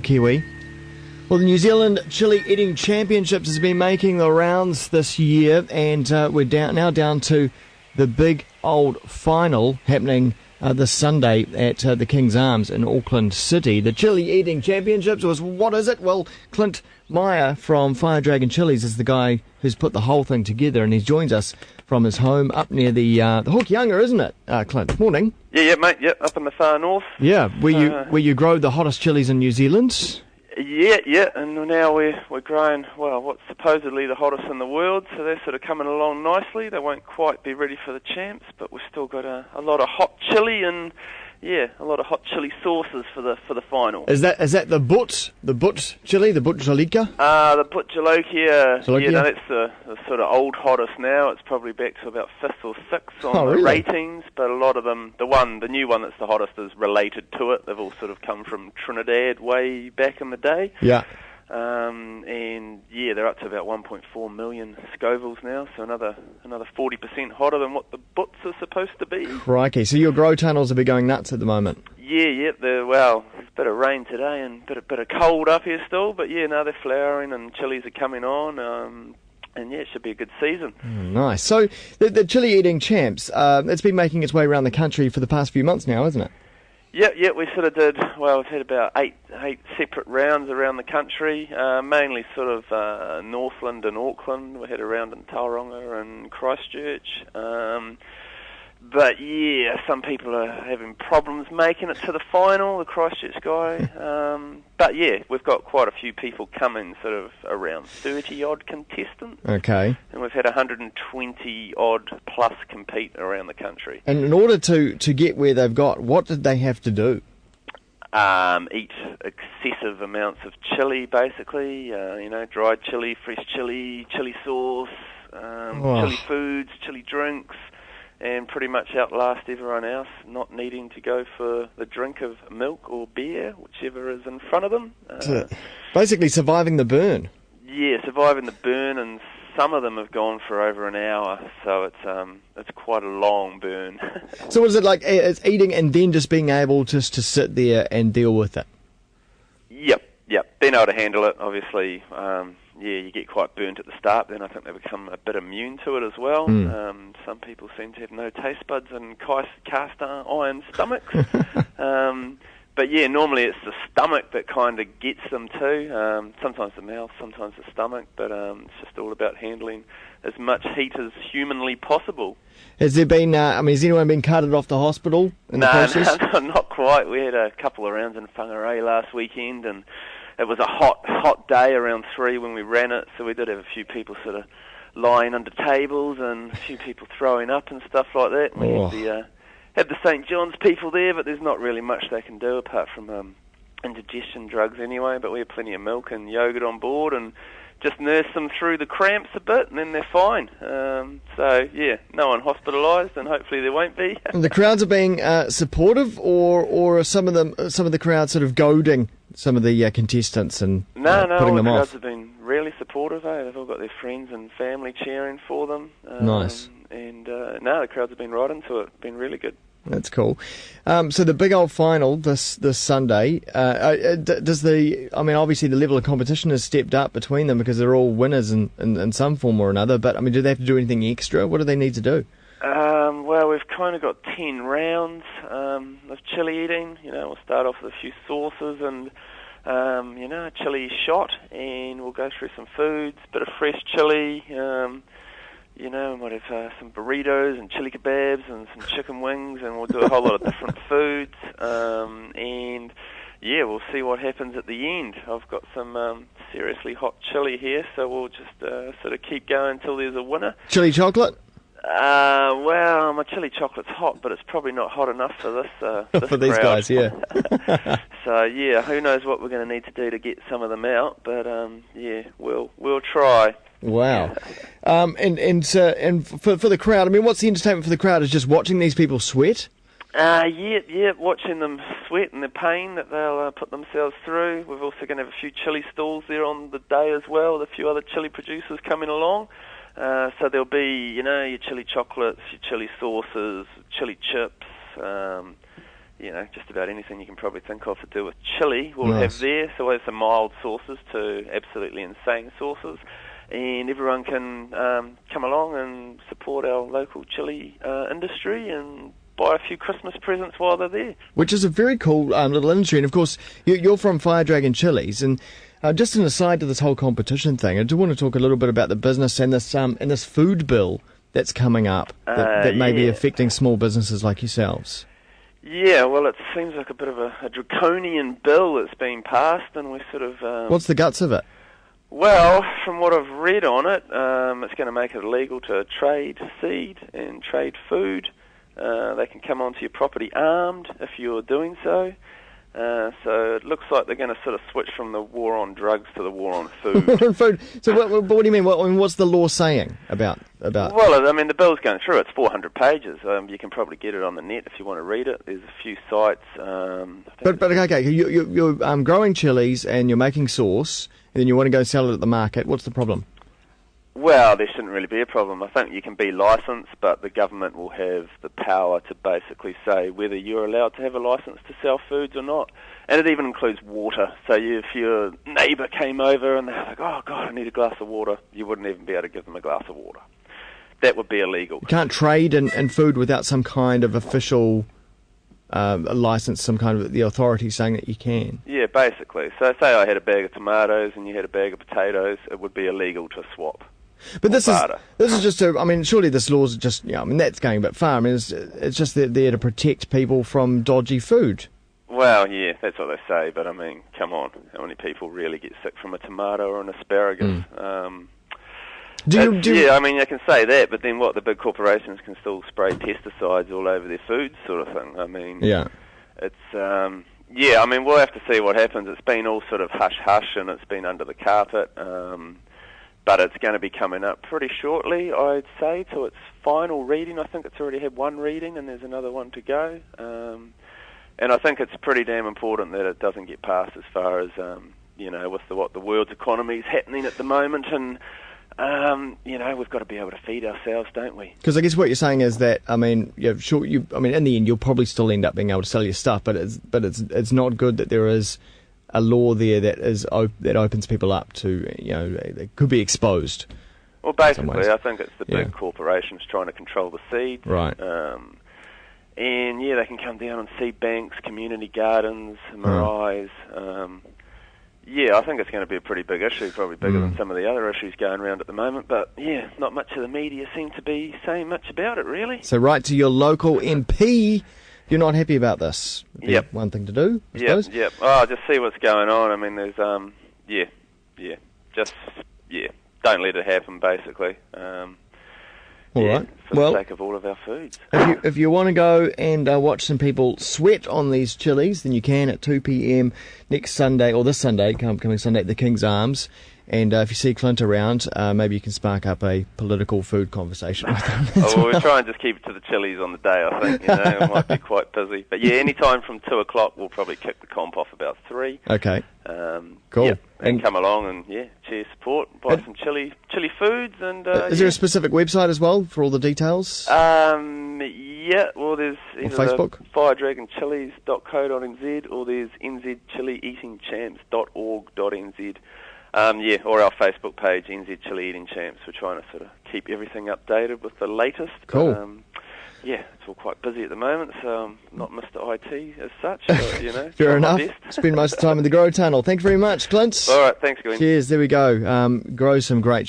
Kiwi. Well, the New Zealand Chili Eating Championships has been making the rounds this year, and we're now down to the big old final happening this Sunday at the King's Arms in Auckland City. The Chili Eating Championships what is it? Well, Clint Meyer from Fire Dragon Chilies is the guy who's put the whole thing together, and he joins us from his home up near the Hokianga, isn't it, Clint? Morning. Yeah, mate. Yeah, up in the far north. Yeah, where you grow the hottest chilies in New Zealand. Yeah, and now we're growing, well, what's supposedly the hottest in the world, so they're sort of coming along nicely. They won't quite be ready for the champs, but we've still got a lot of hot chili and, yeah, a lot of hot chili sauces for the final. Is that the but chili, the but jalika? The but jalokia, yeah, no, that's the sort of old hottest now. It's probably back to about 5th or 6th on the ratings, but a lot of them, the new one that's the hottest is related to it. They've all sort of come from Trinidad way back in the day. Yeah. And yeah, they're up to about 1.4 million Scovilles now, so another 40% hotter than what the butts are supposed to be. Crikey, so your grow tunnels will be going nuts at the moment. Yeah, well, there's a bit of rain today and a bit of cold up here still, but yeah, no, they're flowering and chilies are coming on, and yeah, it should be a good season. Nice. So the Chili Eating Champs, it's been making its way around the country for the past few months now, isn't it? Yeah, we sort of did, well, we've had about eight separate rounds around the country, mainly sort of Northland and Auckland. We had a round in Tauranga and Christchurch. But yeah, some people are having problems making it to the final, the Christchurch guy. But yeah, we've got quite a few people coming, sort of around 30-odd contestants. Okay. And we've had 120-odd plus compete around the country. And in order to get where they've got, what did they have to do? Eat excessive amounts of chili, basically. Dried chili, fresh chili, chili sauce, chili foods, chili drinks. And pretty much outlast everyone else, not needing to go for the drink of milk or beer, whichever is in front of them. Basically surviving the burn. Yeah, surviving the burn, and some of them have gone for over an hour, so it's quite a long burn. So what is it like? It's eating and then just being able just to sit there and deal with it? Yep. Being able to handle it, obviously. You get quite burnt at the start, then I think they become a bit immune to it as well. Some people seem to have no taste buds and cast iron stomachs. But yeah, normally it's the stomach that kind of gets them too. Sometimes the mouth, sometimes the stomach, but it's just all about handling as much heat as humanly possible. Has there been, has anyone been carted off to hospital in the process? No, not quite. We had a couple of rounds in Whangarei last weekend, and it was a hot day around 3 when we ran it, so we did have a few people sort of lying under tables and a few people throwing up and stuff like that. We had the St. John's people there, but there's not really much they can do apart from indigestion drugs anyway, but we had plenty of milk and yogurt on board and just nurse them through the cramps a bit, and then they're fine. So, yeah, no one hospitalised, and hopefully there won't be. And the crowds are being supportive, or are some of the crowd sort of goading some of the contestants and putting them off? No, the crowds have been really supportive. They've all got their friends and family cheering for them. Nice. And the crowds have been right into it. Been really good. That's cool. So the big old final this Sunday, obviously the level of competition has stepped up between them because they're all winners in some form or another, but do they have to do anything extra? What do they need to do? Well, we've kind of got 10 rounds of chili eating. We'll start off with a few sauces and, a chili shot, and we'll go through some foods, bit of fresh chili, we might have some burritos and chili kebabs and some chicken wings, and we'll do a whole lot of different foods. And yeah, we'll see what happens at the end. I've got some seriously hot chili here, so we'll just sort of keep going until there's a winner. Chili chocolate? Well, my chili chocolate's hot, but it's probably not hot enough for this for these guys, yeah. So yeah, who knows what we're going to need to do to get some of them out? But yeah, we'll try. Wow. And for the crowd, what's the entertainment for the crowd? Is just watching these people sweat? Yeah, watching them sweat and the pain that they'll put themselves through. We're also going to have a few chili stalls there on the day as well, with a few other chili producers coming along. So there'll be, your chili chocolates, your chili sauces, chili chips, just about anything you can probably think of to do with chili we'll have there. So there's some mild sauces to absolutely insane sauces. And everyone can come along and support our local chili industry and buy a few Christmas presents while they're there. Which is a very cool little industry. And, of course, you're from Fire Dragon Chilies. And just an aside to this whole competition thing, I do want to talk a little bit about the business and this food bill that's coming up that may be affecting small businesses like yourselves. Yeah, well, it seems like a bit of a draconian bill that's been passed, and we're sort of... What's the guts of it? Well, from what I've read on it, it's going to make it illegal to trade seed and trade food. They can come onto your property armed if you're doing so. So it looks like they're going to sort of switch from the war on drugs to the war on food. So what do you mean? What's the law saying about? Well, I mean, the bill's going through. It's 400 pages. You can probably get it on the net if you want to read it. There's a few sites. But okay, you're growing chilies and you're making sauce, and then you want to go sell it at the market. What's the problem? Well, there shouldn't really be a problem. I think you can be licensed, but the government will have the power to basically say whether you're allowed to have a license to sell foods or not. And it even includes water. So if your neighbour came over and they're like, oh, God, I need a glass of water, you wouldn't even be able to give them a glass of water. That would be illegal. You can't trade in food without some kind of official license, some kind of the authority saying that you can. Yeah, basically. So say I had a bag of tomatoes and you had a bag of potatoes, it would be illegal to swap. But this is just surely this law's just, that's going a bit far. I mean, it's just there to protect people from dodgy food. Well, yeah, that's what they say, but I mean, come on, how many people really get sick from a tomato or an asparagus? Yeah, I mean, they can say that, but then what, the big corporations can still spray pesticides all over their foods sort of thing. I mean, it's, I mean, we'll have to see what happens. It's been all sort of hush-hush and it's been under the carpet. But it's going to be coming up pretty shortly, I'd say, to its final reading. I think it's already had one reading and there's another one to go. And I think it's pretty damn important that it doesn't get passed as far as, with what the world's economy is happening at the moment. And, we've got to be able to feed ourselves, don't we? Because I guess what you're saying is that, in the end, you'll probably still end up being able to sell your stuff, but it's not good that there is a law there that opens people up to, they could be exposed. Well, basically, I think it's the big corporations trying to control the seeds. Right. And, they can come down on seed banks, community gardens, maraes. I think it's going to be a pretty big issue, probably bigger than some of the other issues going around at the moment. But, not much of the media seem to be saying much about it, really. So write to your local MP. You're not happy about this. Yep. One thing to do, I suppose. Yep. Oh, just see what's going on. I mean, there's, don't let it happen, basically. All right. For the sake of all of our foods. If you want to go and watch some people sweat on these chilies, then you can at 2 p.m. next Sunday, or this Sunday, coming Sunday at the King's Arms. And if you see Clint around, maybe you can spark up a political food conversation with him. We'll try and just keep it to the chilies on the day, I think. It might be quite busy. But any time from 2 o'clock, we'll probably kick the comp off about 3. Okay. Cool. Yep. And come along and, share support, buy some chili foods. And is there a specific website as well for all the details? Well, there's either Facebook? firedragonchilies.co.nz or there's nzchilieatingchamps.org.nz. Or our Facebook page, NZ Chili Eating Champs. We're trying to sort of keep everything updated with the latest. Cool. But, it's all quite busy at the moment, so I'm not Mr. IT as such. But, fair enough. Spend most of the time in the Grow Tunnel. Thanks very much, Clint. All right, thanks, Glenn. Cheers. There we go. Grow some great